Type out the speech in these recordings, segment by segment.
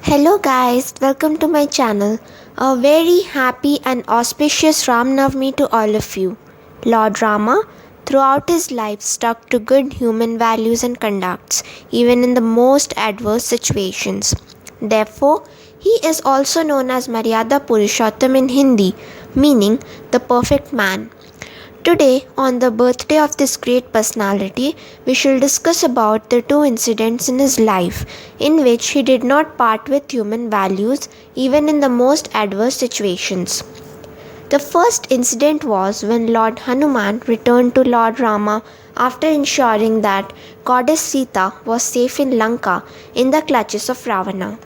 Hello guys, welcome to my channel. A very happy and auspicious Ram Navami to all of you. Lord Rama, throughout his life, stuck to good human values and conducts, even in the most adverse situations. Therefore, he is also known as Maryada Purushottam in Hindi, meaning the perfect man. Today, on the birthday of this great personality, we shall discuss about the two incidents in his life in which he did not part with human values even in the most adverse situations. The first incident was when Lord Hanuman returned to Lord Rama after ensuring that Goddess Sita was safe in Lanka in the clutches of Ravana.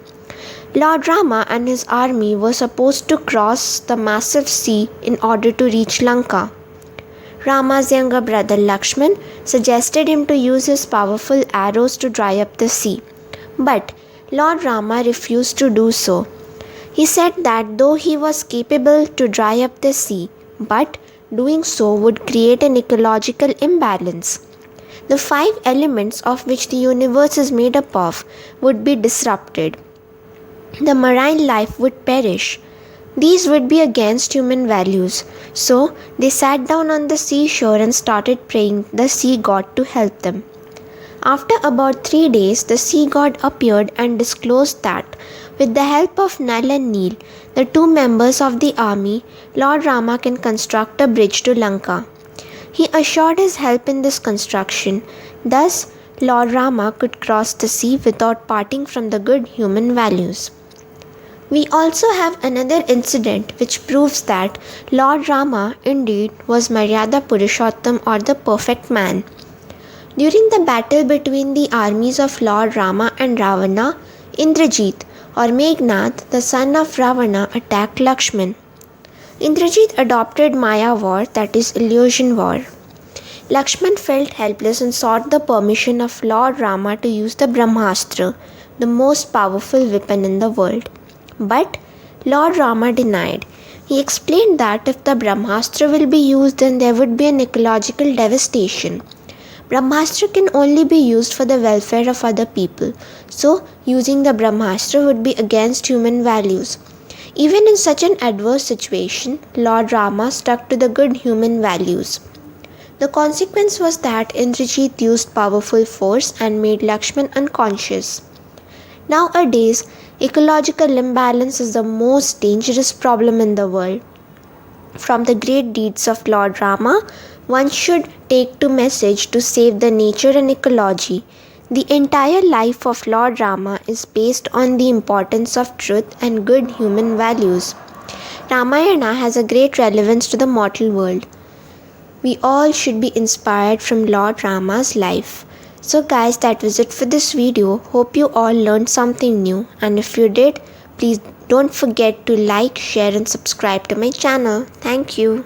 Lord Rama and his army were supposed to cross the massive sea in order to reach Lanka. Rama's younger brother Lakshman suggested him to use his powerful arrows to dry up the sea, but Lord Rama refused to do so. He said that though he was capable to dry up the sea, but doing so would create an ecological imbalance. The 5 elements of which the universe is made up of would be disrupted. The marine life would perish. These would be against human values, so they sat down on the seashore and started praying the sea god to help them. After about 3 days, the sea god appeared and disclosed that, with the help of Nal and Neel, the 2 members of the army, Lord Rama can construct a bridge to Lanka. He assured his help in this construction. Thus, Lord Rama could cross the sea without parting from the good human values. We also have another incident which proves that Lord Rama indeed was Maryada Purushottam or the perfect man. During the battle between the armies of Lord Rama and Ravana, Indrajit or Meghnad, the son of Ravana, attacked Lakshman. Indrajit adopted Maya war, that is illusion war. Lakshman felt helpless and sought the permission of Lord Rama to use the Brahmastra, the most powerful weapon in the world. But Lord Rama denied. He explained that if the Brahmastra will be used, then there would be an ecological devastation. Brahmastra can only be used for the welfare of other people, so using the Brahmastra would be against human values. Even in such an adverse situation, Lord Rama stuck to the good human values. The consequence was that Indrajit used powerful force and made Lakshman unconscious. Nowadays, ecological imbalance is the most dangerous problem in the world. From the great deeds of Lord Rama, one should take to message to save the nature and ecology. The entire life of Lord Rama is based on the importance of truth and good human values. Ramayana has a great relevance to the mortal world. We all should be inspired from Lord Rama's life. So guys, that was it for this video. Hope you all learned something new, and if you did, please don't forget to like, share and subscribe to my channel. Thank you.